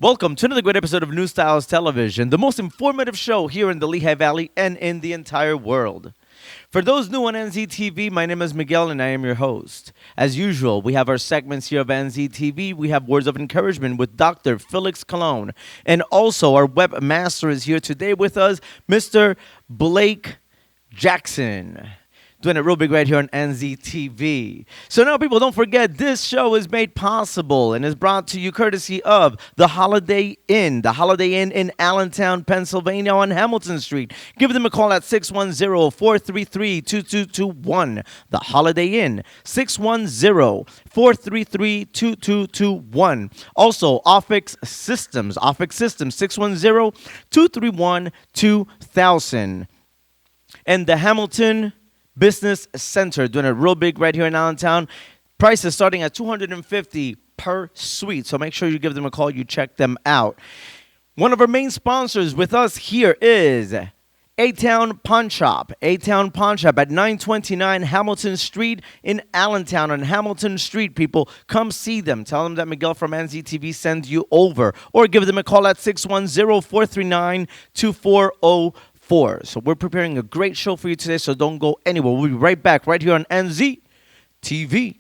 Welcome to another great episode of New Stylez Television, the most informative show here in the Lehigh Valley and in the entire world. For those new on NZTV, my name is Miguel and I am your host. As usual, we have our segments here of NZTV. We have Words of Encouragement with Dr. Felix Cologne. And also our webmaster is here today with us, Mr. Blake Jackson. Doing it real big right here on NZTV. So now, people, don't forget, this show is made possible and is brought to you courtesy of the Holiday Inn. The Holiday Inn in Allentown, Pennsylvania on Hamilton Street. Give them a call at 610-433-2221. The Holiday Inn, 610-433-2221. Also, Office Systems, 610-231-2000. And the Hamilton Business Center, doing it real big right here in Allentown. Prices starting at $250 per suite. So make sure you give them a call. You check them out. One of our main sponsors with us here is A-Town Pawn Shop. A-Town Pawn Shop at 929 Hamilton Street in Allentown. On Hamilton Street, people, come see them. Tell them that Miguel from NZTV sends you over. Or give them a call at 610-439-2404. So we're preparing a great show for you today, so don't go anywhere. We'll be right back right here on NZTV.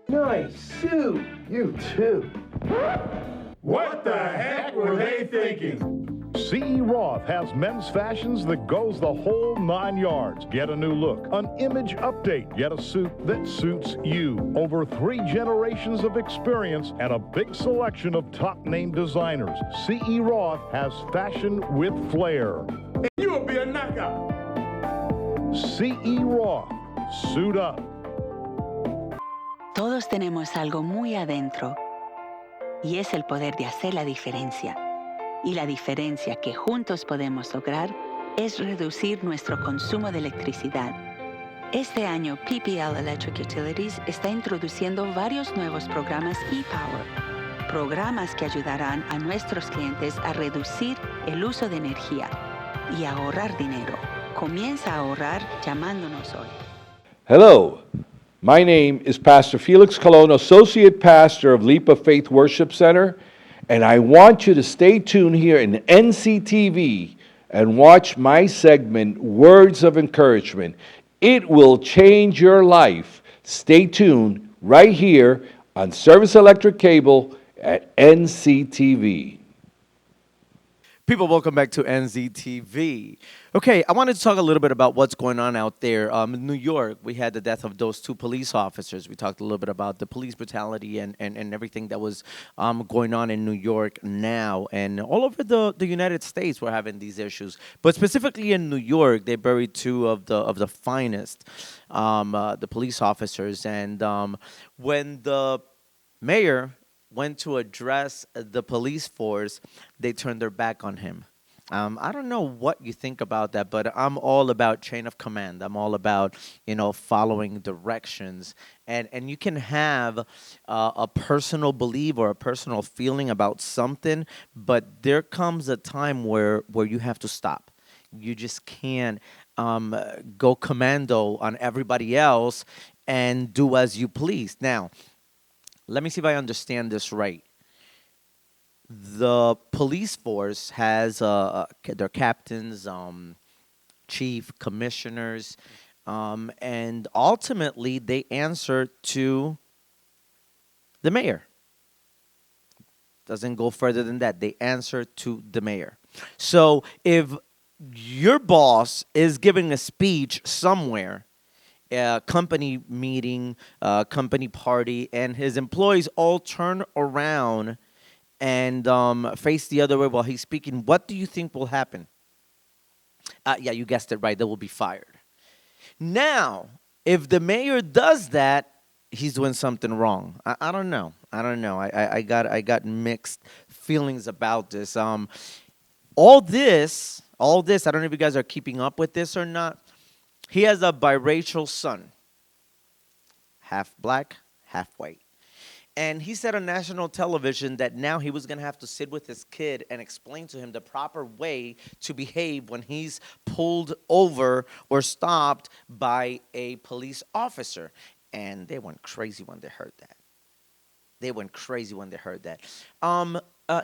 Nice suit. You too. What the heck were they thinking? C.E. Roth has men's fashions that goes the whole 9 yards. Get a new look, an image update. Get a suit that suits you. Over 3 generations of experience and a big selection of top-name designers. C.E. Roth has fashion with flair. You will be a knockout. C.E. Roth, suit up. Todos tenemos algo muy adentro y es el poder de hacer la diferencia. Y la diferencia que juntos podemos lograr es reducir nuestro consumo de electricidad. Este año, PPL Electric Utilities está introduciendo varios nuevos programas e-Power, programas que ayudarán a nuestros clientes a reducir el uso de energía y a ahorrar dinero. Comienza a ahorrar llamándonos hoy. Hello, my name is Pastor Felix Cologne, Associate Pastor of Leap of Faith Worship Center, and I want you to stay tuned here in NCTV and watch my segment, Words of Encouragement. It will change your life. Stay tuned right here on Service Electric Cable at NCTV. People, welcome back to NZTV. Okay, I wanted to talk a little bit about what's going on out there. In New York, we had the death of those two police officers. We talked a little bit about the police brutality and everything that was going on in New York now. And all over the United States, we're having these issues. But specifically in New York, they buried two of the finest, the police officers. And when the mayor went to address the police force, they turned their back on him. I don't know what you think about that, but I'm all about chain of command. I'm all about, following directions. And you can have a personal belief or a personal feeling about something, but there comes a time where you have to stop. You just can't go commando on everybody else and do as you please. Now, let me see if I understand this right. The police force has their captains, chief, commissioners, and ultimately they answer to the mayor. Doesn't go further than that. They answer to the mayor. So if your boss is giving a speech somewhere, a company meeting, company party, and his employees all turn around and face the other way while he's speaking, what do you think will happen? Yeah, you guessed it right. They will be fired. Now, if the mayor does that, he's doing something wrong. I don't know. I got mixed feelings about this. All this. I don't know if you guys are keeping up with this or not. He has a biracial son, half black, half white. And he said on national television that now he was going to have to sit with his kid and explain to him the proper way to behave when he's pulled over or stopped by a police officer. And they went crazy when they heard that.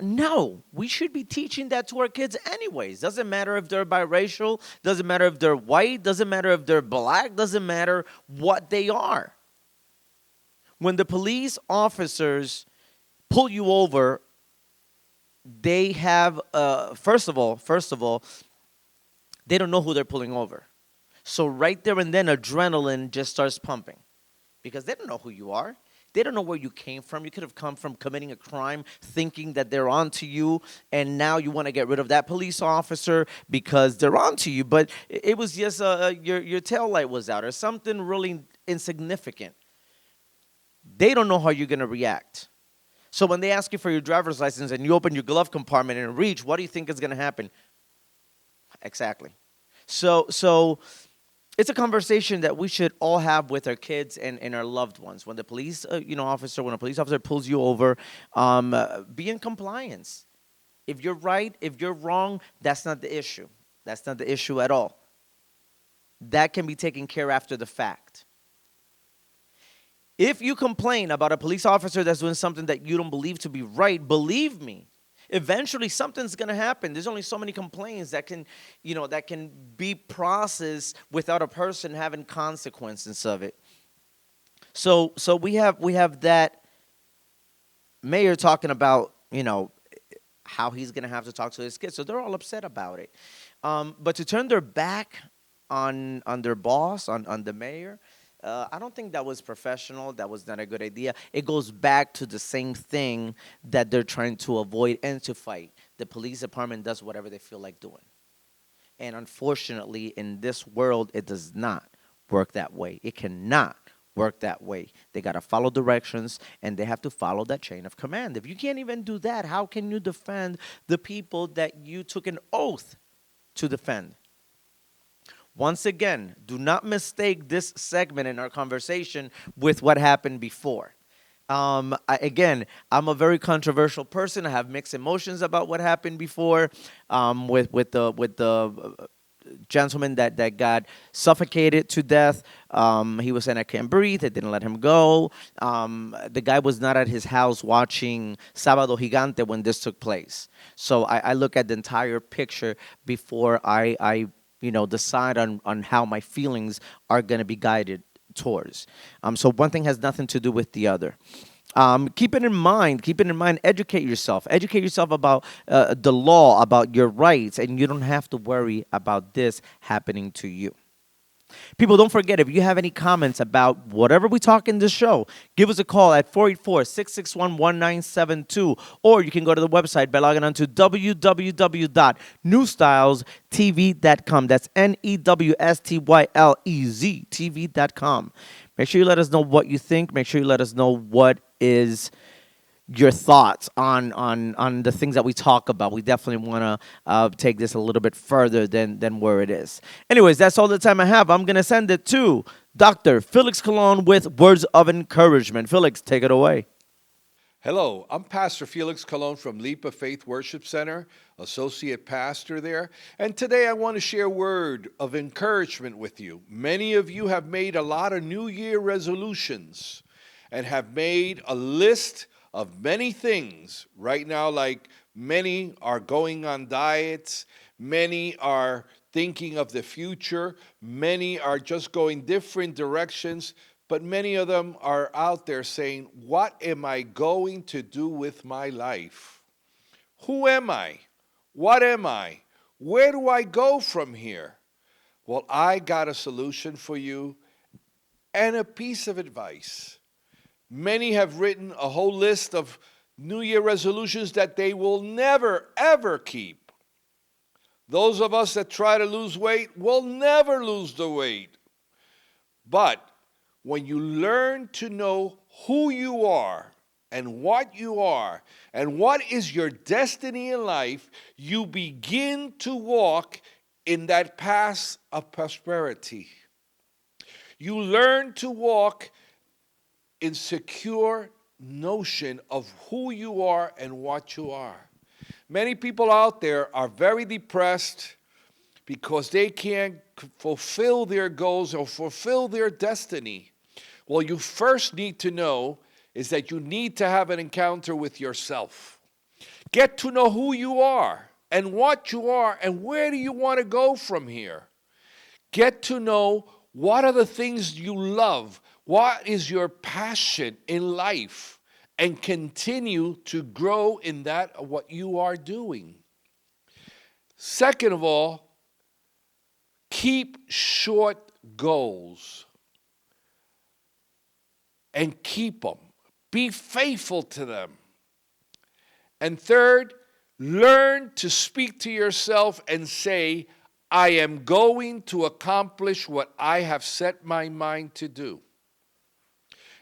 No, we should be teaching that to our kids anyways. Doesn't matter if they're biracial, doesn't matter if they're white, doesn't matter if they're black, doesn't matter what they are. When the police officers pull you over, they have, first of all, they don't know who they're pulling over. So right there and then, adrenaline just starts pumping because they don't know who you are. They don't know where you came from. You could have come from committing a crime thinking that they're onto you, and now you want to get rid of that police officer because they're onto you. But it was just your tail light was out or something really insignificant. They don't know how you're going to react. So when they ask you for your driver's license and you open your glove compartment and reach, what do you think is going to happen? Exactly. So it's a conversation that we should all have with our kids and our loved ones. When the police, when a police officer pulls you over, be in compliance. If you're right, if you're wrong, that's not the issue. That's not the issue at all. That can be taken care of after the fact. If you complain about a police officer that's doing something that you don't believe to be right, believe me, eventually something's going to happen. There's only so many complaints that can be processed without a person having consequences of it. So we have that mayor talking about, how he's going to have to talk to his kids. So they're all upset about it. But to turn their back on their boss, on the mayor, I don't think that was professional. That was not a good idea. It goes back to the same thing that they're trying to avoid and to fight. The police department does whatever they feel like doing. And unfortunately, in this world, it does not work that way. It cannot work that way. They got to follow directions, and they have to follow that chain of command. If you can't even do that, how can you defend the people that you took an oath to defend? Once again, do not mistake this segment in our conversation with what happened before. I'm a very controversial person. I have mixed emotions about what happened before with the gentleman that got suffocated to death. He was saying, I can't breathe. They didn't let him go. The guy was not at his house watching Sábado Gigante when this took place. So I look at the entire picture before I decide on how my feelings are going to be guided towards. So one thing has nothing to do with the other. Keep it in mind. Educate yourself. Educate yourself about the law, about your rights, and you don't have to worry about this happening to you. People, don't forget, if you have any comments about whatever we talk in this show, give us a call at 484-661-1972, or you can go to the website by logging on to www.newstylestv.com. That's NEWSTYLEZ TV.com. Make sure you let us know what you think. Make sure you let us know what is your thoughts on the things that we talk about. We definitely want to take this a little bit further than where it is. Anyways, that's all the time I have. I'm going to send it to Dr. Felix Colon with words of encouragement. Felix, take it away. Hello, I'm Pastor Felix Colon from Leap of Faith Worship Center, associate pastor there. And today I want to share a word of encouragement with you. Many of you have made a lot of New Year resolutions and have made a list of many things right now, like many are going on diets, many are thinking of the future, many are just going different directions, but many of them are out there saying, what am I going to do with my life? Who am I? What am I? Where do I go from here? Well, I got a solution for you and a piece of advice. Many have written a whole list of New Year resolutions that they will never, ever keep. Those of us that try to lose weight will never lose the weight. But when you learn to know who you are and what is your destiny in life, you begin to walk in that path of prosperity. You learn to walk in secure notion of who you are and what you are. Many people out there are very depressed because they can't fulfill their goals or fulfill their destiny. Well, you first need to know is that you need to have an encounter with yourself. Get to know who you are and what you are and where do you want to go from here. Get to know what are the things you love. What is your passion in life? And continue to grow in that what you are doing. Second of all, keep short goals and keep them. Be faithful to them. And third, learn to speak to yourself and say, I am going to accomplish what I have set my mind to do.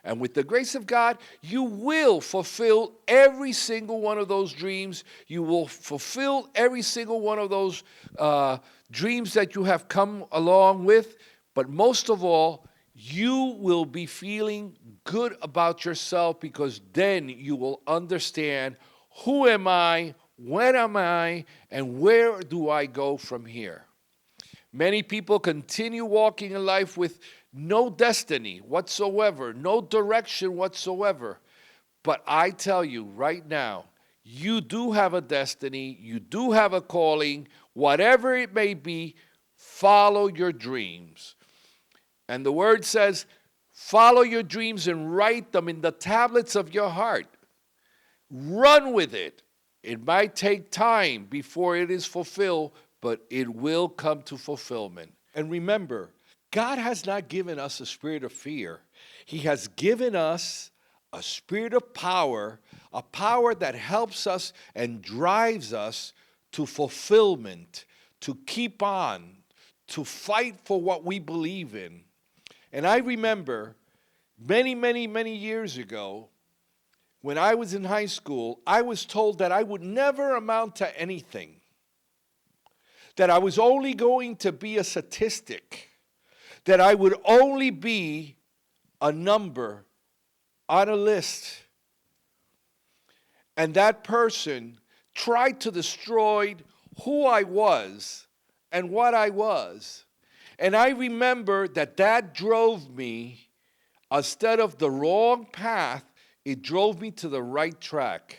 And with the grace of God, you will fulfill every single one of those dreams. You will fulfill every single one of those dreams that you have come along with. But most of all, you will be feeling good about yourself because then you will understand who am I, when am I, and where do I go from here. Many people continue walking in life with no destiny whatsoever, no direction whatsoever. But I tell you right now, you do have a destiny, you do have a calling, whatever it may be, follow your dreams. And the word says, follow your dreams and write them in the tablets of your heart. Run with it. It might take time before it is fulfilled, but it will come to fulfillment. And remember, God has not given us a spirit of fear. He has given us a spirit of power, a power that helps us and drives us to fulfillment, to keep on, to fight for what we believe in. And I remember many, many, many years ago, when I was in high school, I was told that I would never amount to anything, that I was only going to be a statistic, that I would only be a number on a list. And that person tried to destroy who I was and what I was. And I remember that drove me, instead of the wrong path, it drove me to the right track.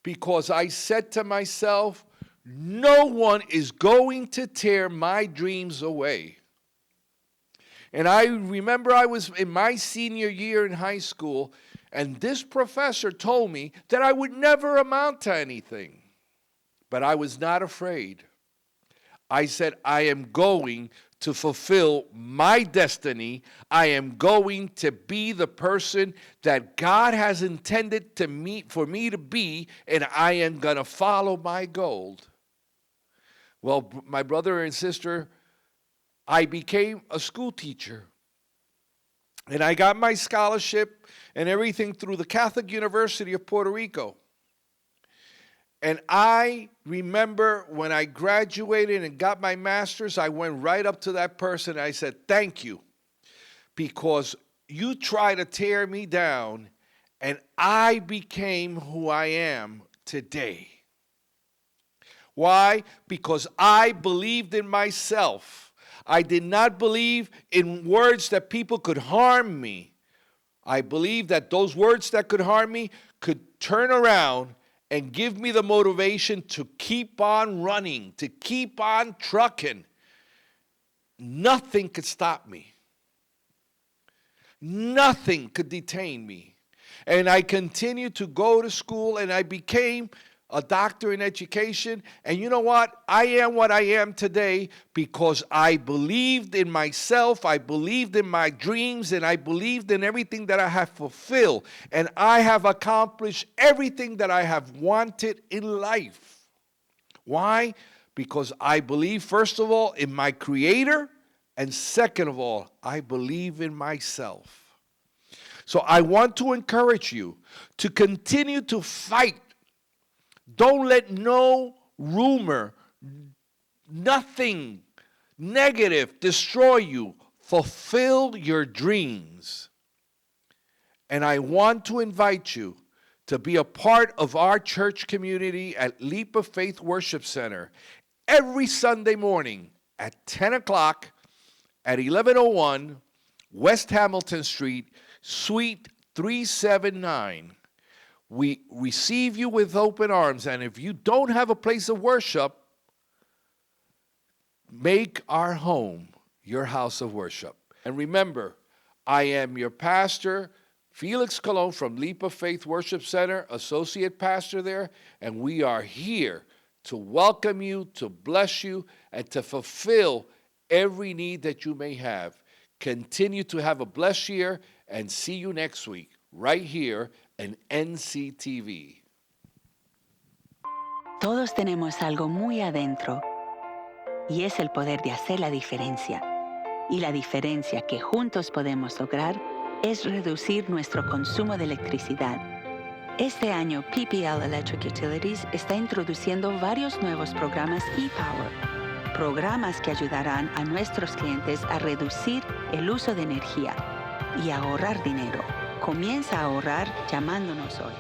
Because I said to myself, no one is going to tear my dreams away. And I remember I was in my senior year in high school, and this professor told me that I would never amount to anything. But I was not afraid. I said, I am going to fulfill my destiny. I am going to be the person that God has intended for me to be, and I am going to follow my goal. Well, my brother and sister, I became a school teacher. And I got my scholarship and everything through the Catholic University of Puerto Rico. And I remember when I graduated and got my master's, I went right up to that person and I said, thank you, because you tried to tear me down and I became who I am today. Why? Because I believed in myself. I did not believe in words that people could harm me. I believed that those words that could harm me could turn around and give me the motivation to keep on running, to keep on trucking. Nothing could stop me. Nothing could detain me. And I continued to go to school, and I became a doctor in education. And you know what? I am what I am today because I believed in myself, I believed in my dreams, and I believed in everything that I have fulfilled. And I have accomplished everything that I have wanted in life. Why? Because I believe, first of all, in my Creator, and second of all, I believe in myself. So I want to encourage you to continue to fight. Don't let no rumor, nothing negative destroy you. Fulfill your dreams. And I want to invite you to be a part of our church community at Leap of Faith Worship Center every Sunday morning at 10 o'clock at 1101 West Hamilton Street, Suite 379. We receive you with open arms, and if you don't have a place of worship, make our home your house of worship. And remember, I am your pastor, Felix Colon from Leap of Faith Worship Center, associate pastor there, and we are here to welcome you, to bless you, and to fulfill every need that you may have. Continue to have a blessed year, and see you next week, right here in NCTV. Todos tenemos algo muy adentro, y es el poder de hacer la diferencia. Y la diferencia que juntos podemos lograr es reducir nuestro consumo de electricidad. Este año, PPL Electric Utilities está introduciendo varios nuevos programas ePower, programas que ayudarán a nuestros clientes a reducir el uso de energía y a ahorrar dinero. Comienza a ahorrar llamándonos hoy.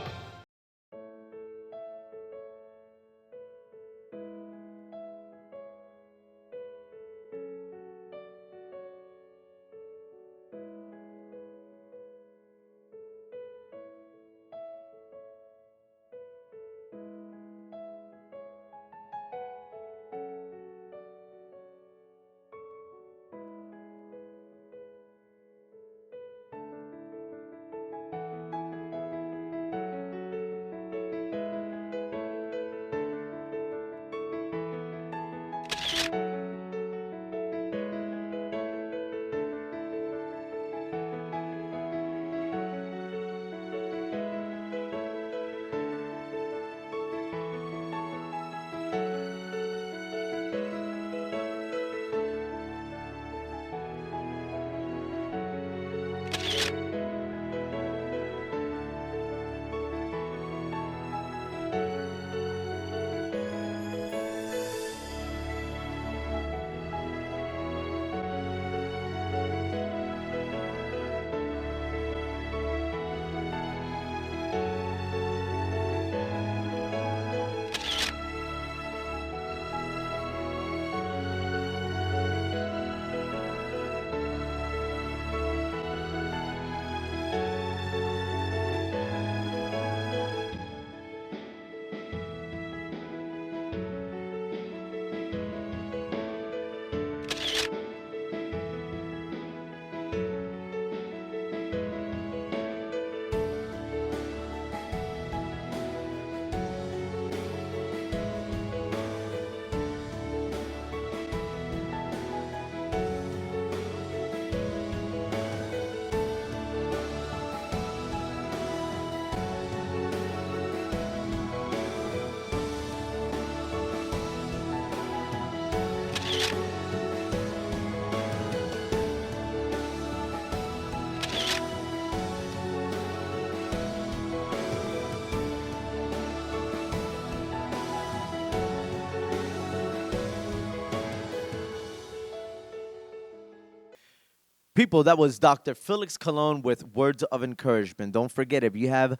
People, that was Dr. Felix Cologne with words of encouragement. Don't forget, if you have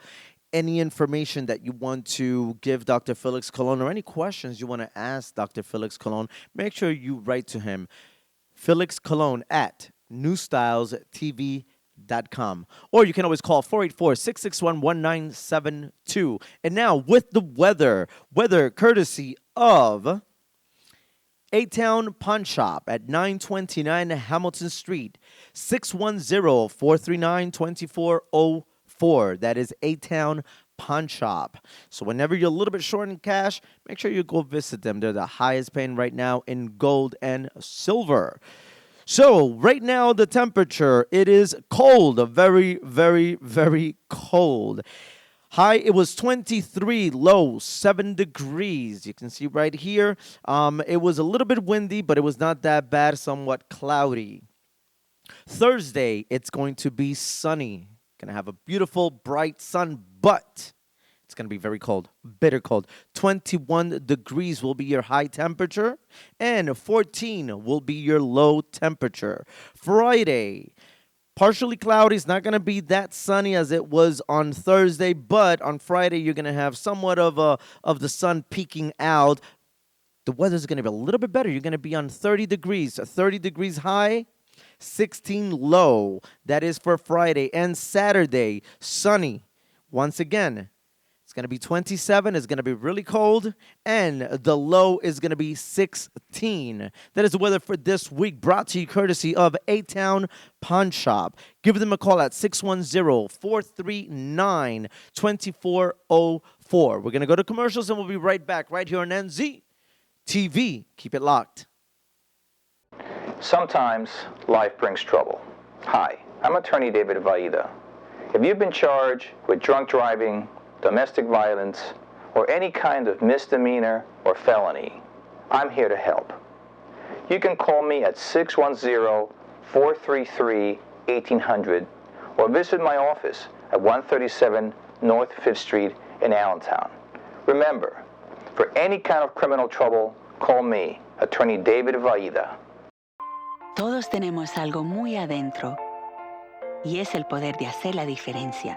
any information that you want to give Dr. Felix Cologne or any questions you want to ask Dr. Felix Cologne, make sure you write to him, Felix Cologne at newstylestv.com. Or you can always call 484-661-1972. And now with the weather courtesy of A-Town Pawn Shop at 929 Hamilton Street, 610-439-2404. That is A-Town Pawn Shop. So whenever you're a little bit short in cash, make sure you go visit them. They're the highest paying right now in gold and silver. So right now the temperature, it is cold, very, very, very cold. High, it was 23, low 7 degrees. You can see right here. It was a little bit windy, but it was not that bad, somewhat cloudy. Thursday, it's going to be sunny. Going to have a beautiful, bright sun, but it's going to be very cold, bitter cold. 21 degrees will be your high temperature, and 14 will be your low temperature. Friday, partially cloudy. It's not going to be that sunny as it was on Thursday, but on Friday, you're going to have somewhat of the sun peeking out. The weather's going to be a little bit better. You're going to be on 30 degrees, 30 degrees high, 16 low. That is for Friday. And Saturday, sunny. Once again, it's going to be 27. It's going to be really cold. And the low is going to be 16. That is the weather for this week, brought to you courtesy of A-Town Pawn Shop. Give them a call at 610-439-2404. We're going to go to commercials, and we'll be right back right here on NZ TV. Keep it locked. Sometimes life brings trouble. Hi, I'm attorney David Vaida. If you've been charged with drunk driving, domestic violence, or any kind of misdemeanor or felony, I'm here to help. You can call me at 610-433-1800 or visit my office at 137 North 5th Street in Allentown. Remember, for any kind of criminal trouble, call me, attorney David Vaida. Todos tenemos algo muy adentro y es el poder de hacer la diferencia.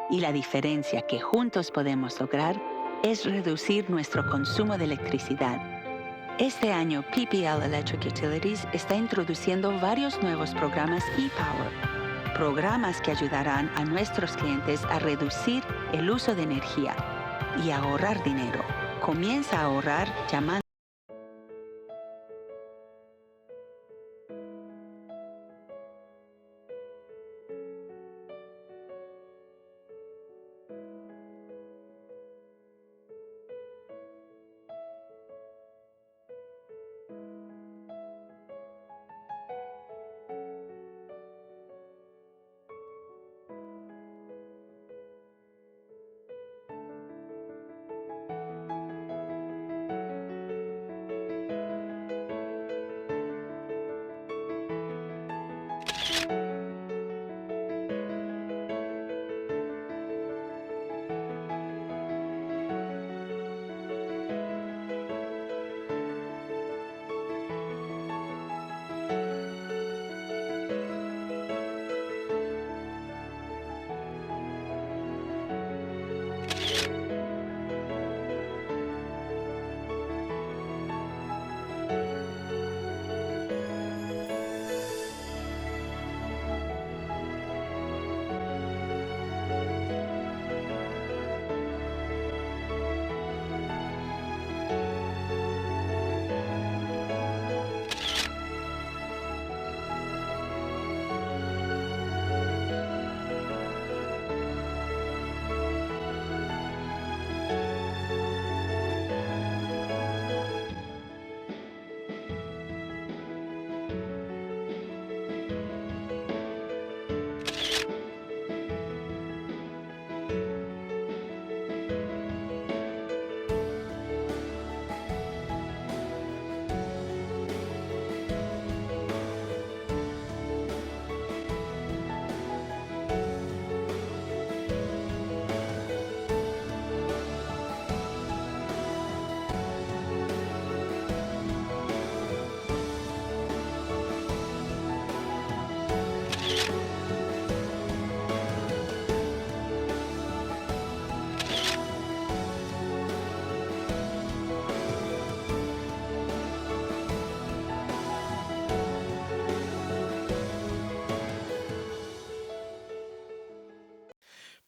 Y la diferencia que juntos podemos lograr es reducir nuestro consumo de electricidad. Este año, PPL Electric Utilities está introduciendo varios nuevos programas e-Power, programas que ayudarán a nuestros clientes a reducir el uso de energía y a ahorrar dinero. Comienza a ahorrar llamando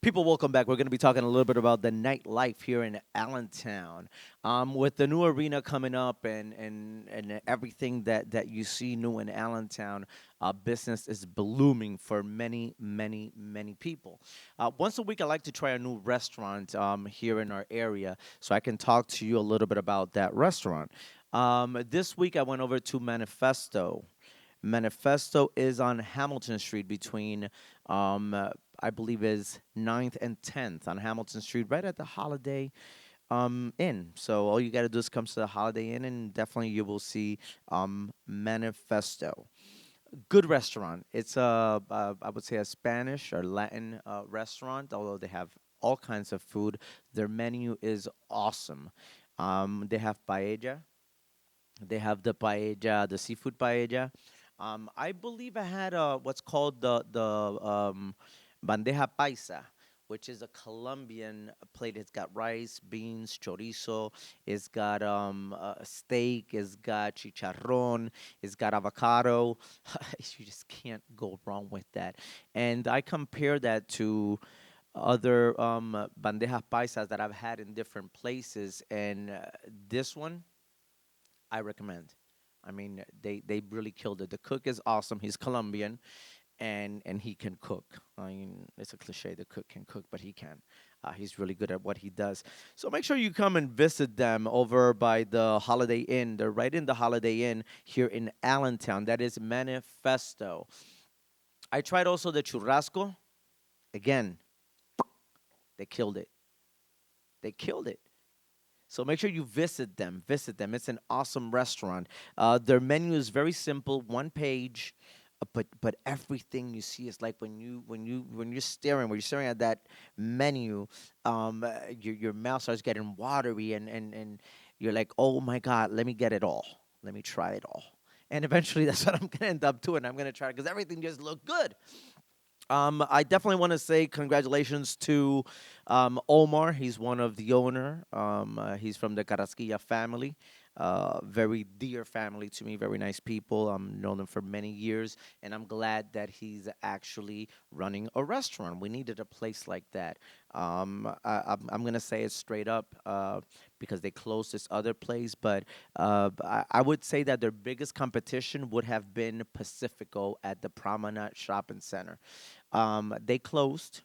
People, welcome back. We're going to be talking a little bit about the nightlife here in Allentown. With the new arena coming up and everything that you see new in Allentown, business is blooming for many, many, many people. Once a week, I like to try a new restaurant here in our area so I can talk to you a little bit about that restaurant. This week, I went over to Manifesto. Manifesto is on Hamilton Street between, I believe, is 9th and 10th on Hamilton Street, right at the Holiday Inn. So all you got to do is come to the Holiday Inn, and definitely you will see Manifesto. Good restaurant. It's I would say a Spanish or Latin restaurant, although they have all kinds of food. Their menu is awesome. They have paella. They have the paella, the seafood paella. I believe I had what's called the bandeja paisa, which is a Colombian plate. It's got rice, beans, chorizo. It's got steak. It's got chicharrón. It's got avocado. You just can't go wrong with that. And I compare that to other bandeja paisas that I've had in different places, and this one I recommend. I mean, they really killed it. The cook is awesome. He's Colombian, and he can cook. I mean, it's a cliche. The cook can cook, but he can. He's really good at what he does. So make sure you come and visit them over by the Holiday Inn. They're right in the Holiday Inn here in Allentown. That is Manifesto. I tried also the churrasco. Again, they killed it. They killed it. So make sure you visit them. Visit them. It's an awesome restaurant. Their menu is very simple, one page, but everything you see is like when you're staring at that menu, your mouth starts getting watery and you're like, oh my God, let me get it all. Let me try it all. And eventually, that's what I'm gonna end up doing. I'm gonna try it because everything just looked good. I definitely want to say congratulations to Omar. He's one of the owner. He's from the Carrasquilla family. Very dear family to me. Very nice people. Known them for many years, and I'm glad that he's actually running a restaurant. We needed a place like that. I'm gonna say it straight up because they closed this other place, but I would say that their biggest competition would have been Pacifico at the Promenade Shopping Center. They closed,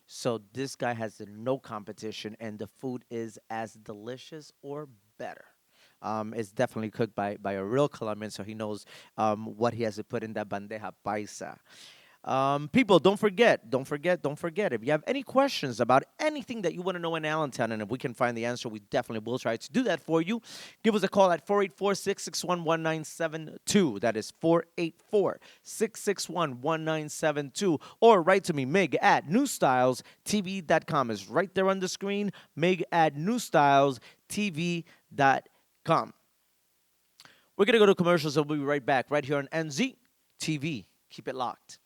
so this guy has no competition, and the food is as delicious or better. It's definitely cooked by a real Colombian, so he knows what he has to put in that bandeja paisa. People, don't forget, don't forget, don't forget. If you have any questions about anything that you want to know in Allentown, and if we can find the answer, we definitely will try to do that for you. Give us a call at 484-661-1972. That is 484-661-1972. Or write to me, Mig at newstylestv.com. Is right there on the screen, Mig at newstylestv.com. We're going to go to commercials, and we'll be right back right here on NZ TV. Keep it locked.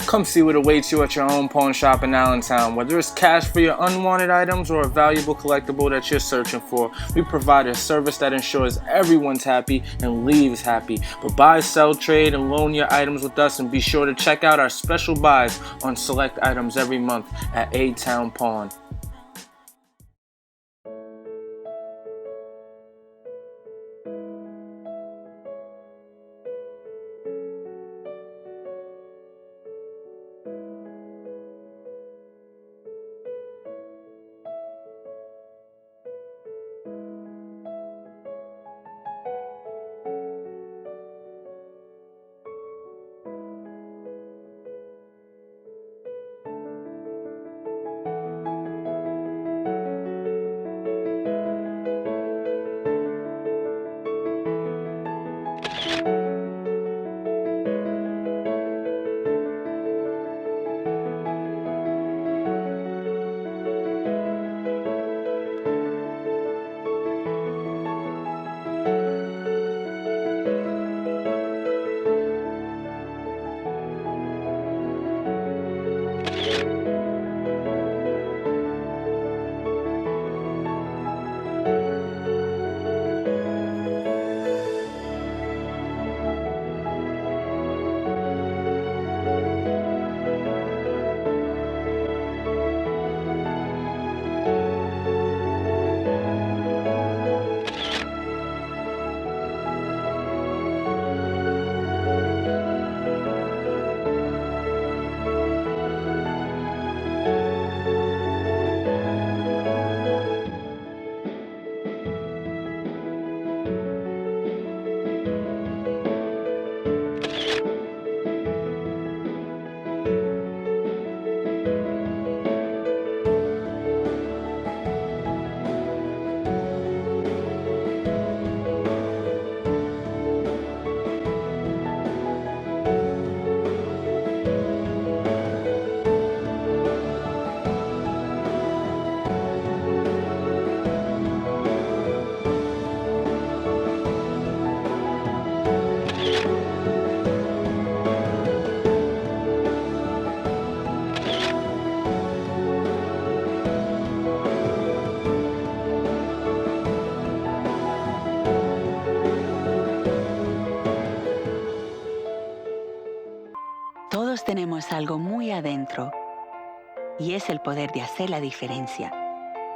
Come see what awaits you at your home pawn shop in Allentown. Whether it's cash for your unwanted items or a valuable collectible that you're searching for, we provide a service that ensures everyone's happy and leaves happy. But buy, sell, trade, and loan your items with us, and be sure to check out our special buys on select items every month at A-Town Pawn. tenemos algo muy adentro y es el poder de hacer la diferencia.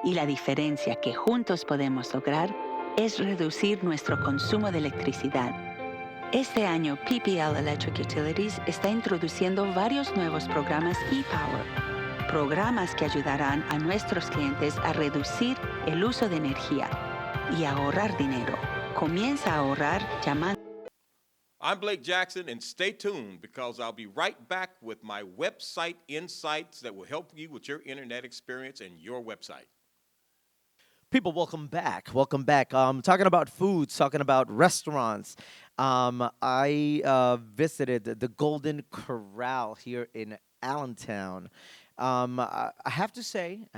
Y la diferencia que juntos podemos lograr es reducir nuestro consumo de electricidad. Este año, PPL Electric Utilities está introduciendo varios nuevos programas ePower, programas que ayudarán a nuestros clientes a reducir el uso de energía y a ahorrar dinero. Comienza a ahorrar llamando. I'm Blake Jackson, and stay tuned because I'll be right back with my website insights that will help you with your internet experience and your website. People, welcome back. Welcome back. Talking about foods, talking about restaurants. I visited the Golden Corral here in Allentown. I have to say,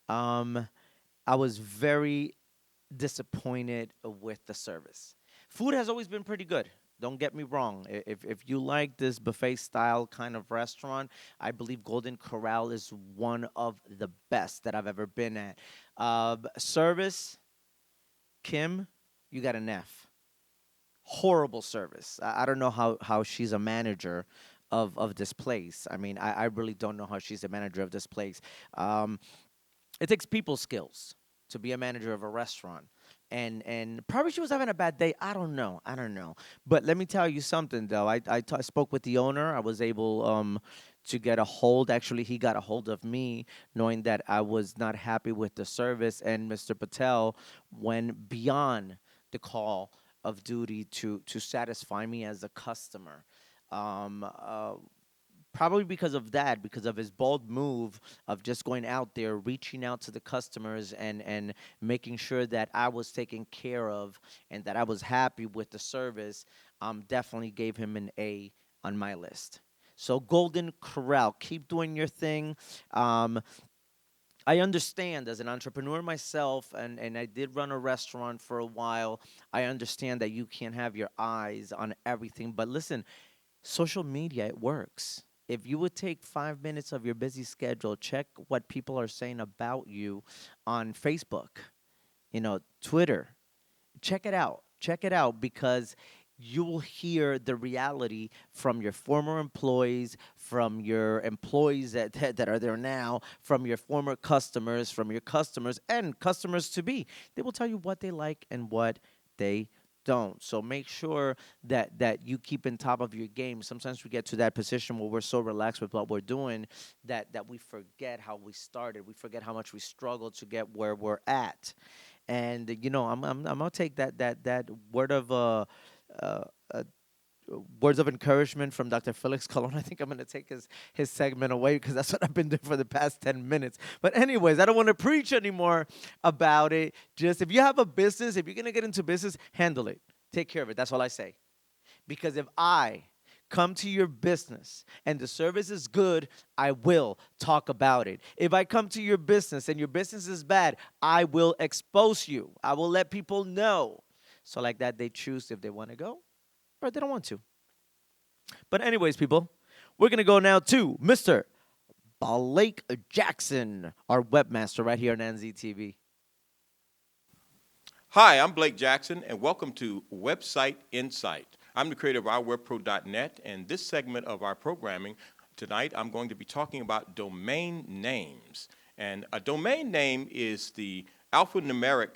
I was very disappointed with the service. Food has always been pretty good. Don't get me wrong. If you like this buffet style kind of restaurant, I believe Golden Corral is one of the best that I've ever been at. Service, Kim, you got an F. Horrible service. I don't know how she's a manager of this place. I mean, I really don't know how she's a manager of this place. It takes people skills to be a manager of a restaurant. And probably she was having a bad day. I don't know. But let me tell you something, though. I spoke with the owner. I was able to get a hold. Actually, he got a hold of me, knowing that I was not happy with the service. And Mr. Patel went beyond the call of duty to satisfy me as a customer. Probably because of that, because of his bold move of just going out there, reaching out to the customers and making sure that I was taken care of and that I was happy with the service, definitely gave him an A on my list. So Golden Corral, keep doing your thing. I understand as an entrepreneur myself, and I did run a restaurant for a while, I understand that you can't have your eyes on everything. But listen, social media, it works. If you would take 5 minutes of your busy schedule, check what people are saying about you on Facebook, Twitter. Check it out. Check it out because you will hear the reality from your former employees, from your employees that are there now, from your former customers, from your customers, and customers to be. They will tell you what they like and what they don't. So make sure that you keep in top of your game. Sometimes we get to that position where we're so relaxed with what we're doing that we forget how we started. We forget how much we struggled to get where we're at. And I'm gonna take that word of words of encouragement from Dr. Felix Colon. I think I'm going to take his segment away because that's what I've been doing for the past 10 minutes. But anyways, I don't want to preach anymore about it. Just if you have a business, if you're going to get into business, handle it. Take care of it. That's all I say. Because if I come to your business and the service is good, I will talk about it. If I come to your business and your business is bad, I will expose you. I will let people know. So like that, they choose if they want to go or they don't want to. But anyways, people, we're going to go now to Mr. Blake Jackson, our webmaster right here on NZTV. Hi, I'm Blake Jackson, and welcome to Website Insight. I'm the creator of OurWebPro.net, and this segment of our programming tonight, I'm going to be talking about domain names. And a domain name is the alphanumeric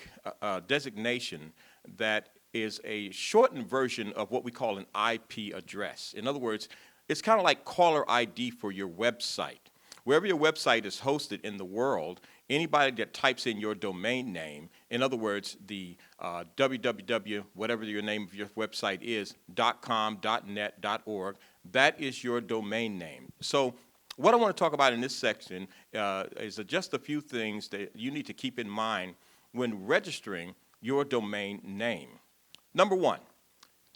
designation that is a shortened version of what we call an IP address. In other words, it's kind of like caller ID for your website. Wherever your website is hosted in the world, anybody that types in your domain name, in other words, the www, whatever your name of your website is, .com, .net, .org, that is your domain name. So what I want to talk about in this section is just a few things that you need to keep in mind when registering your domain name. Number one,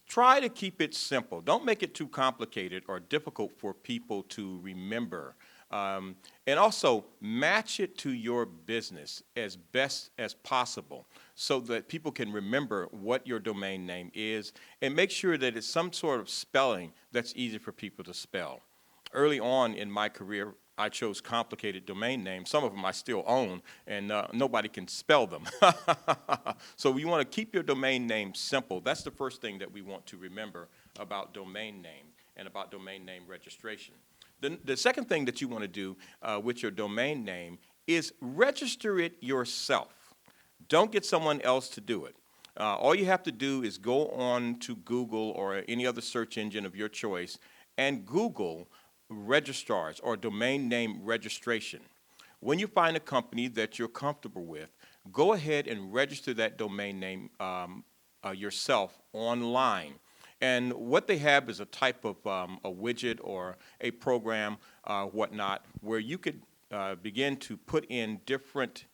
try to keep it simple. Don't make it too complicated or difficult for people to remember. And also, match it to your business as best as possible so that people can remember what your domain name is, and make sure that it's some sort of spelling that's easy for people to spell. Early on in my career, I chose complicated domain names. Some of them I still own, and nobody can spell them. So you want to keep your domain name simple. That's the first thing that we want to remember about domain name. and about domain name registration. The second thing that you want to do with your domain name is register it yourself. Don't get someone else to do it. All you have to do is go on to Google or any other search engine of your choice and Google registrars or domain name registration. When you find a company that you're comfortable with, go ahead and register that domain name yourself online. And what they have is a type of a widget or a program, whatnot, where you could begin to put in different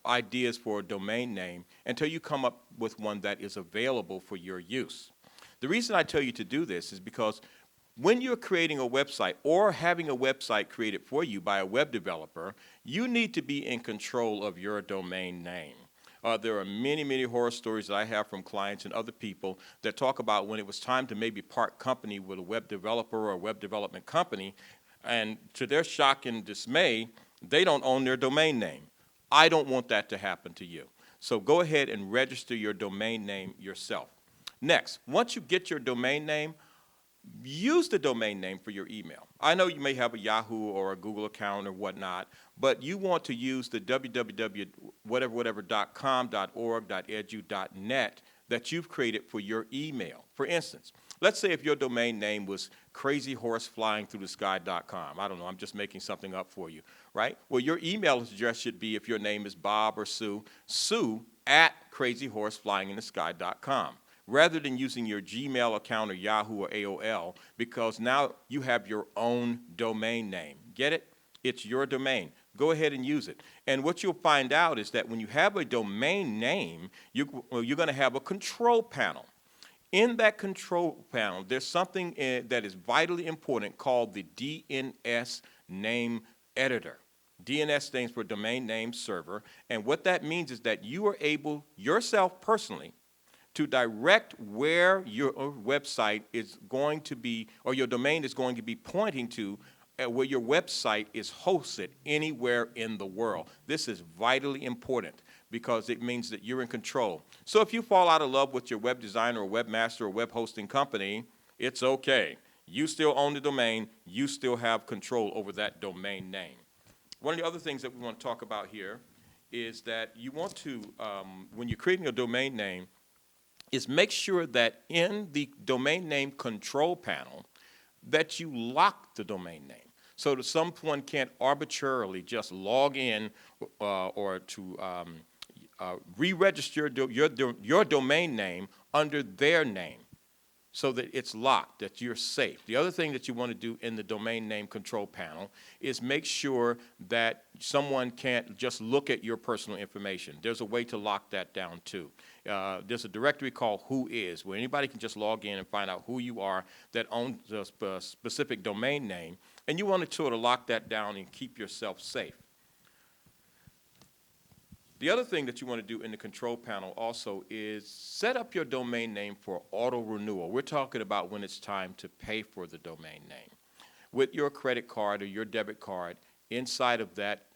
ideas for a domain name until you come up with one that is available for your use. The reason I tell you to do this is because when you're creating a website or having a website created for you by a web developer, you need to be in control of your domain name. There are many, many horror stories that I have from clients and other people that talk about when it was time to maybe part company with a web developer or a web development company, and to their shock and dismay, they don't own their domain name. I don't want that to happen to you. So go ahead and register your domain name yourself. Next, once you get your domain name, use the domain name for your email. I know you may have a Yahoo or a Google account or whatnot, but you want to use the www.whatever.com.org.edu.net that you've created for your email. For instance, let's say if your domain name was crazyhorseflyingthroughthesky.com. I don't know, I'm just making something up for you, right? Well, your email address should be, if your name is Bob or Sue, sue@crazyhorseflyinginthesky.com. Rather than using your Gmail account or Yahoo or AOL, because now you have your own domain name. Get it? It's your domain. Go ahead and use it. And what you'll find out is that when you have a domain name, you're going to have a control panel. In that control panel, there's something that is vitally important called the DNS name editor. DNS stands for Domain Name Server, and what that means is that you are able, yourself personally, to direct where your website is going to be, or your domain is going to be pointing to, where your website is hosted anywhere in the world. This is vitally important because it means that you're in control. So if you fall out of love with your web designer or webmaster or web hosting company, it's okay. You still own the domain. You still have control over that domain name. One of the other things that we want to talk about here is that you want to, when you're creating a domain name, is make sure that in the domain name control panel that you lock the domain name so that someone can't arbitrarily just log in or to re-register your domain name under their name so that it's locked, that you're safe. The other thing that you want to do in the domain name control panel is make sure that someone can't just look at your personal information. There's a way to lock that down too. There's a directory called Who Is, where anybody can just log in and find out who you are that owns a specific domain name, and you want to sort of lock that down and keep yourself safe. The other thing that you want to do in the control panel also is set up your domain name for auto renewal. We're talking about when it's time to pay for the domain name. With your credit card or your debit card, inside of that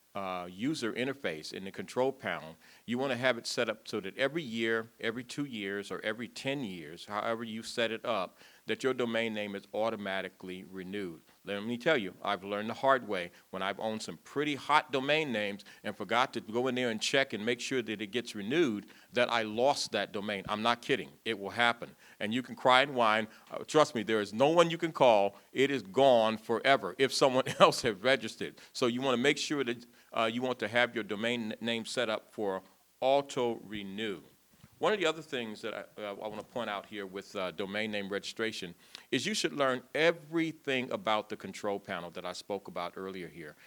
user interface in the control panel, you want to have it set up so that every year, every 2 years, or every 10 years, however you set it up, that your domain name is automatically renewed. Let me tell you, I've learned the hard way when I've owned some pretty hot domain names and forgot to go in there and check and make sure that it gets renewed, that I lost that domain. I'm not kidding. It will happen. And you can cry and whine. Trust me, there is no one you can call. It is gone forever if someone else has registered. So you want to make sure that you want to have your domain name set up for auto-renew. One of the other things that I want to point out here with domain name registration is you should learn everything about the control panel that I spoke about earlier here.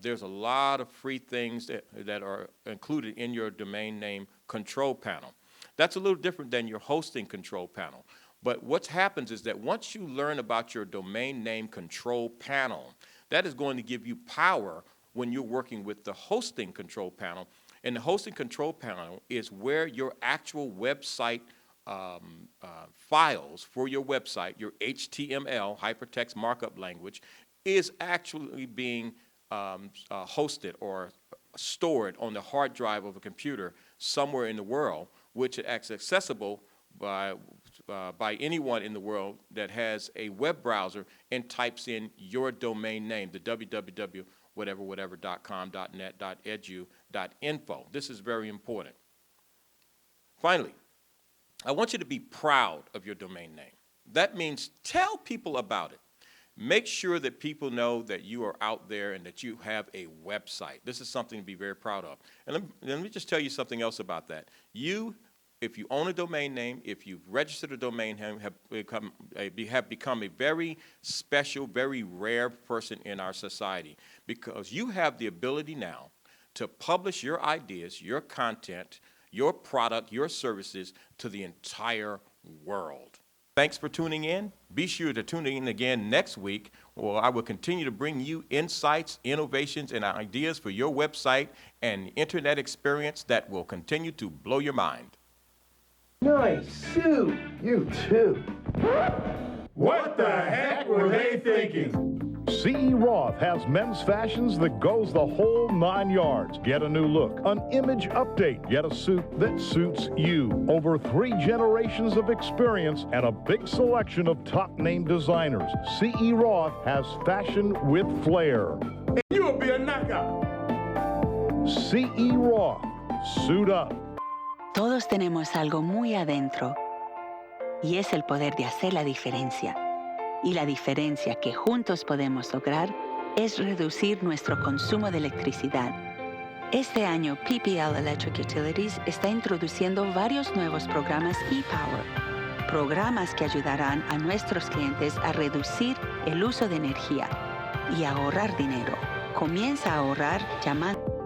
There's a lot of free things that are included in your domain name control panel. That's a little different than your hosting control panel. But what happens is that once you learn about your domain name control panel, that is going to give you power when you're working with the hosting control panel. And the hosting control panel is where your actual website files for your website, your HTML, hypertext markup language, is actually being hosted or stored on the hard drive of a computer somewhere in the world, which is accessible by by anyone in the world that has a web browser and types in your domain name, the www whatever.com, .net, .edu, .info. This is very important. Finally, I want you to be proud of your domain name. That means tell people about it. Make sure that people know that you are out there and that you have a website. This is something to be very proud of. And let me just tell you something else about that. If you own a domain name, if you've registered a domain name, have become a very special, very rare person in our society, because you have the ability now to publish your ideas, your content, your product, your services to the entire world. Thanks for tuning in. Be sure to tune in again next week, where I will continue to bring you insights, innovations, and ideas for your website and internet experience that will continue to blow your mind. Nice suit. You too. What the heck were they thinking? C.E. Roth has men's fashions that goes the whole 9 yards. Get a new look, an image update. Get a suit that suits you. Over 3 generations of experience and a big selection of top-name designers. C.E. Roth has fashion with flair. You'll be a knockout. C.E. Roth, suit up. Todos tenemos algo muy adentro y es el poder de hacer la diferencia. Y la diferencia que juntos podemos lograr es reducir nuestro consumo de electricidad. Este año, PPL Electric Utilities está introduciendo varios nuevos programas ePower, programas que ayudarán a nuestros clientes a reducir el uso de energía y a ahorrar dinero. Comienza a ahorrar llamando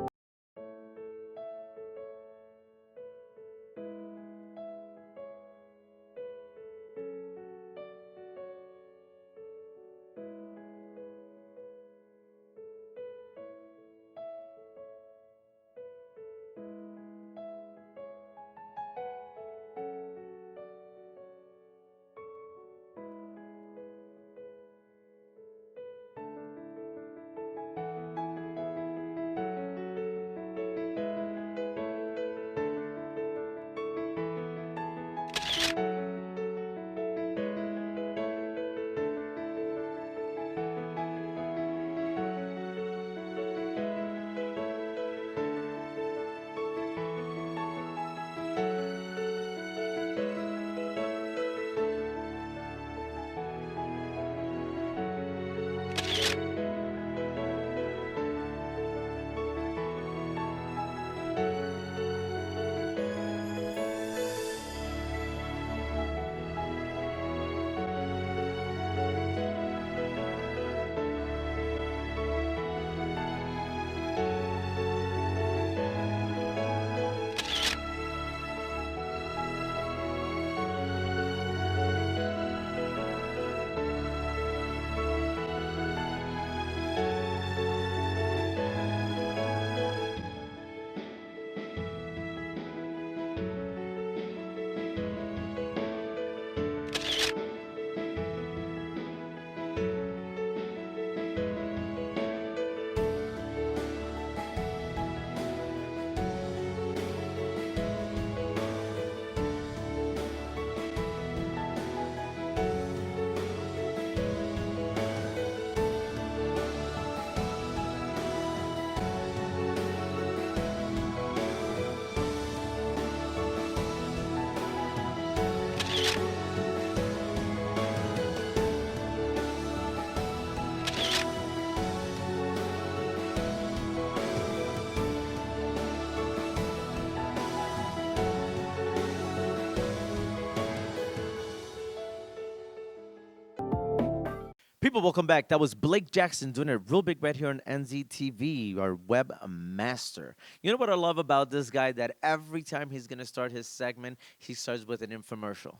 People, welcome back. That was Blake Jackson doing it real big right here on NZTV, our webmaster. You know what I love about this guy? That every time he's going to start his segment, he starts with an infomercial.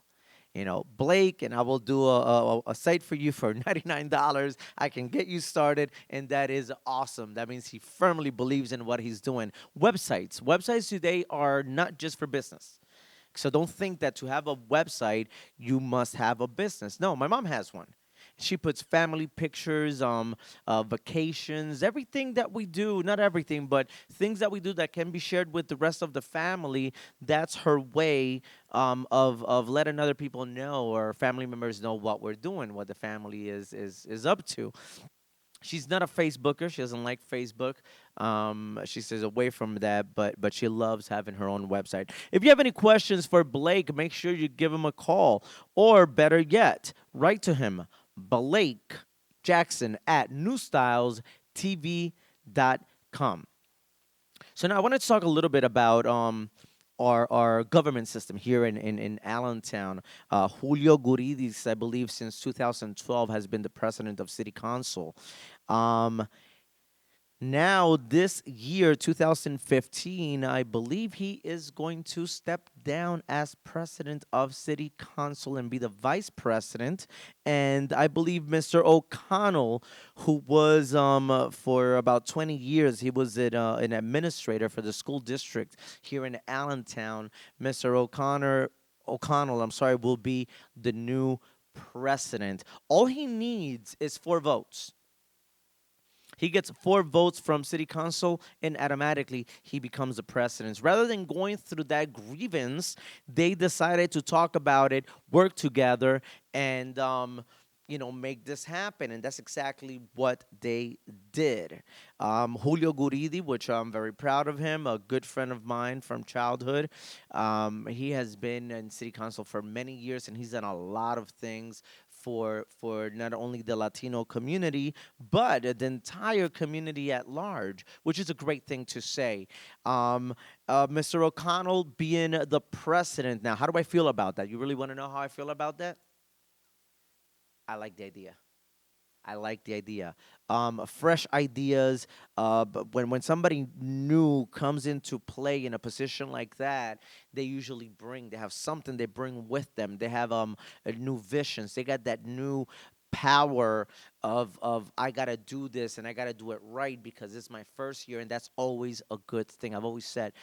You know, Blake, and I will do a site for you for $99. I can get you started, and that is awesome. That means he firmly believes in what he's doing. Websites today are not just for business. So don't think that to have a website, you must have a business. No, my mom has one. She puts family pictures, vacations, everything that we do. Not everything, but things that we do that can be shared with the rest of the family. That's her way of letting other people know or family members know what we're doing, what the family is up to. She's not a Facebooker. She doesn't like Facebook. She stays away from that, but she loves having her own website. If you have any questions for Blake, make sure you give him a call, or better yet, write to him, Blake Jackson at newstylestv.com. So now I want to talk a little bit about our government system here in Allentown. Julio Gurides, I believe, since 2012 has been the president of City Council. Um, Now, this year, 2015, I believe he is going to step down as president of City Council and be the vice president. And I believe Mr. O'Connell, who was for about 20 years, he was an administrator for the school district here in Allentown. Mr. O'Connell, I'm sorry, will be the new president. All he needs is 4 votes. He gets 4 votes from city council, and automatically he becomes the president. Rather than going through that grievance, they decided to talk about it, work together, and make this happen. And that's exactly what they did. Julio Guridi, which I'm very proud of him, a good friend of mine from childhood. He has been in city council for many years, and he's done a lot of things for not only the Latino community, but the entire community at large, which is a great thing to say. Mr. O'Connell being the president. Now, how do I feel about that? You really want to know how I feel about that? I like the idea. I like the idea. Fresh ideas. But when somebody new comes into play in a position like that, they usually they have something they bring with them. They have new visions. They got that new power of I gotta do this and I gotta do it right because it's my first year, and that's always a good thing. I've always said,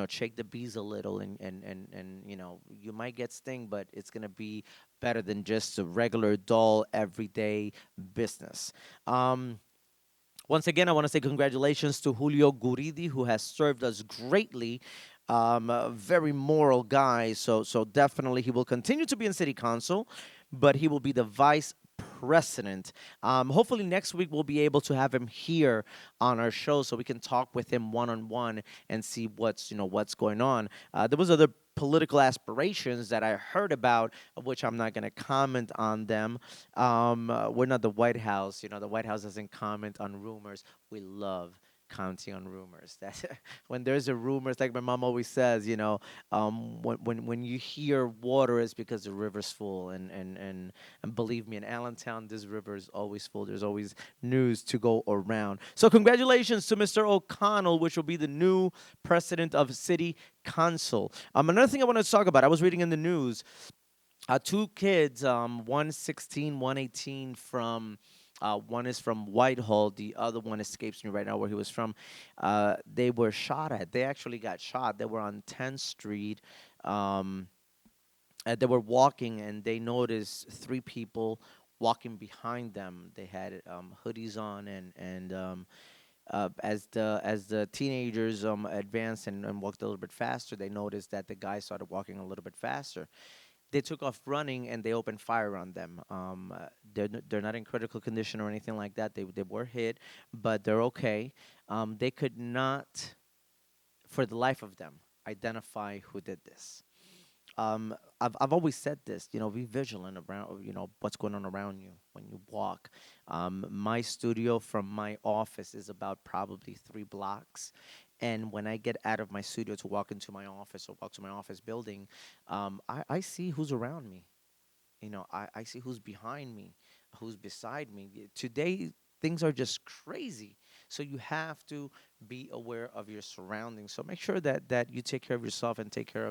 shake the bees a little, and you might get sting, but it's gonna be better than just a regular dull everyday business. Once again, I want to say congratulations to Julio Guridi, who has served us greatly. A very moral guy, so definitely he will continue to be in city council, but he will be the vice president. Hopefully next week we'll be able to have him here on our show so we can talk with him one on one and see what's going on. There was other political aspirations that I heard about, of which I'm not going to comment on them. We're not the White House. The White House doesn't comment on rumors. We love counting on rumors. That when there's a rumor, it's like my mom always says, when you hear water, it's because the river's full. And believe me, in Allentown, this river is always full. There's always news to go around. So congratulations to Mr. O'Connell, which will be the new president of City Council. Another thing I want to talk about, I was reading in the news, 2 kids, one 16, one 18 from one is from Whitehall. The other one escapes me right now where he was from. They were shot at. They actually got shot. They were on 10th Street. They were walking, and they noticed 3 people walking behind them. They had hoodies on, and as the teenagers advanced and walked a little bit faster, they noticed that the guy started walking a little bit faster. They took off running and they opened fire on them. They're not in critical condition or anything like that. They were hit, but they're okay. They could not, for the life of them, identify who did this. I've always said this, be vigilant around, what's going on around you when you walk. My studio from my office is about probably 3 blocks. And when I get out of my studio to walk into my office or walk to my office building, I see who's around me. I see who's behind me, who's beside me. Today, things are just crazy. So you have to be aware of your surroundings. So make sure that you take care of yourself and take care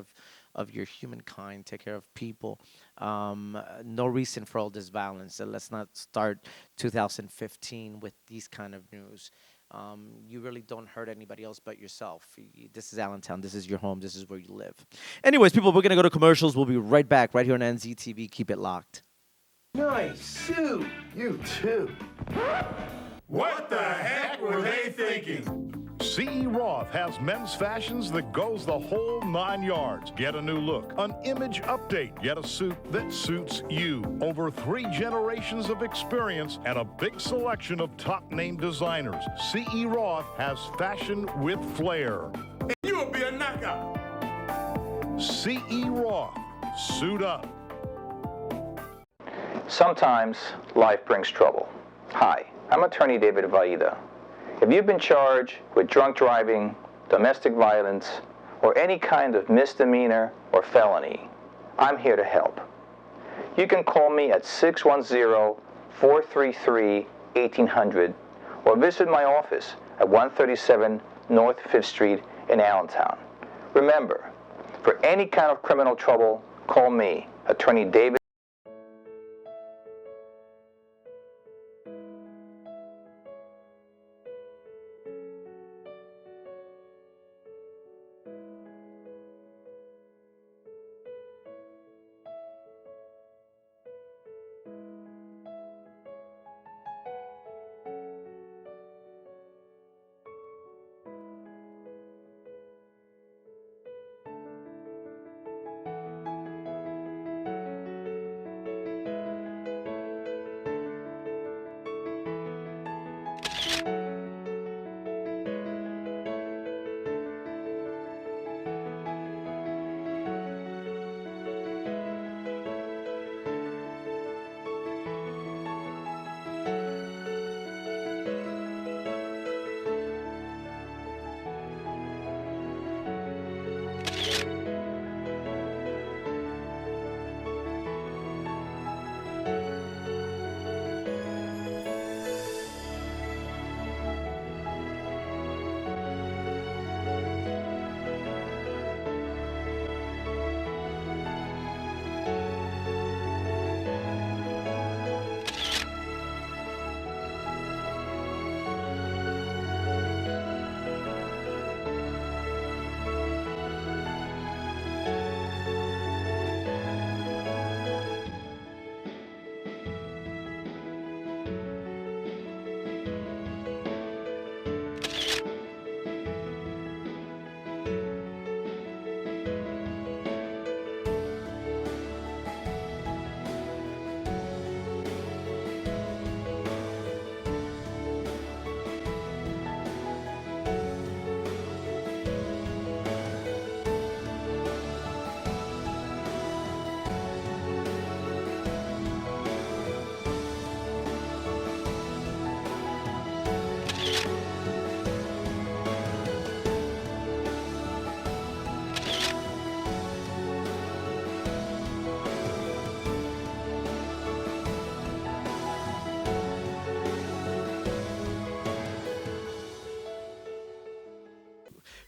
of your humankind, take care of people. No reason for all this violence. So let's not start 2015 with these kind of news. You really don't hurt anybody else but yourself. This is Allentown. This is your home. This is where you live. Anyways, people, we're going to go to commercials. We'll be right back right here on NZTV. Keep it locked. Nice suit. You too. What the heck were they thinking? C.E. Roth has men's fashions that goes the whole 9 yards. Get a new look, an image update. Get a suit that suits you. Over 3 generations of experience and a big selection of top-name designers. C.E. Roth has fashion with flair. You'll be a knockout. C.E. Roth, suit up. Sometimes life brings trouble. Hi, I'm attorney David Vaida. If you've been charged with drunk driving, domestic violence, or any kind of misdemeanor or felony, I'm here to help. You can call me at 610-433-1800 or visit my office at 137 North 5th Street in Allentown. Remember, for any kind of criminal trouble, call me, attorney David.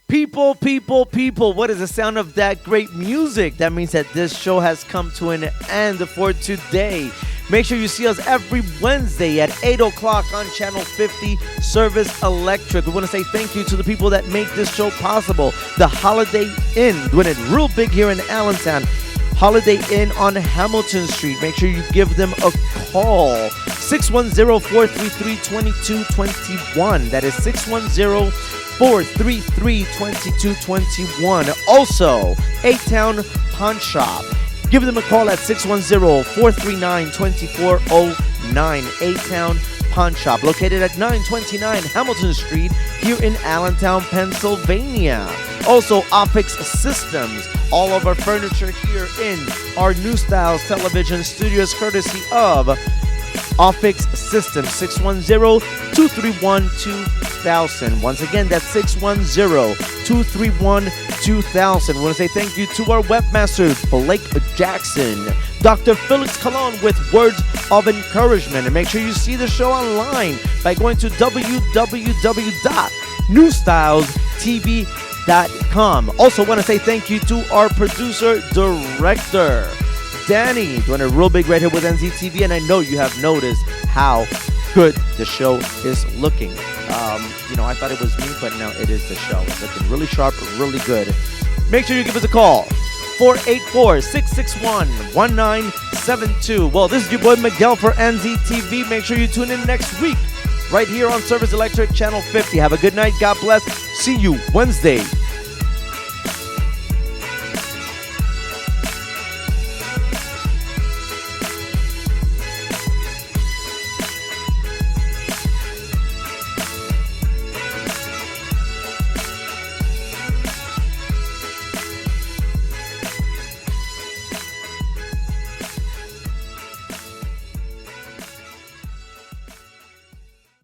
People, people, people, what is the sound of that great music? That means that this show has come to an end for today. Make sure you see us every Wednesday at 8 o'clock on Channel 50, Service Electric. We want to say thank you to the people that make this show possible. The Holiday Inn, doing it real big here in Allentown. Holiday Inn on Hamilton Street. Make sure you give them a call. 610-433-2221. That is 610-433-2221. Also, A-Town Pawn Shop. Give them a call at 610-439-2409. A-Town Pawn Shop, located at 929 Hamilton Street here in Allentown, Pennsylvania. Also, Opix Systems. All of our furniture here in our New Styles television studios, courtesy of Opix Systems. 610-231-2000. Once again, that's 610-231-2000. We want to say thank you to our webmaster, Blake Jackson. Dr. Felix Colon with words of encouragement. And make sure you see the show online by going to www.newstylestv.com. Also want to say thank you to our producer, director, Danny, doing it real big right here with NZTV, and I know you have noticed how good the show is looking. I thought it was me, but no, it is the show. It's looking really sharp, really good. Make sure you give us a call. 484-661-1972. Well, this is your boy Miguel for NZTV. Make sure you tune in next week right here on Service Electric Channel 50. Have a good night. God bless. See you Wednesday.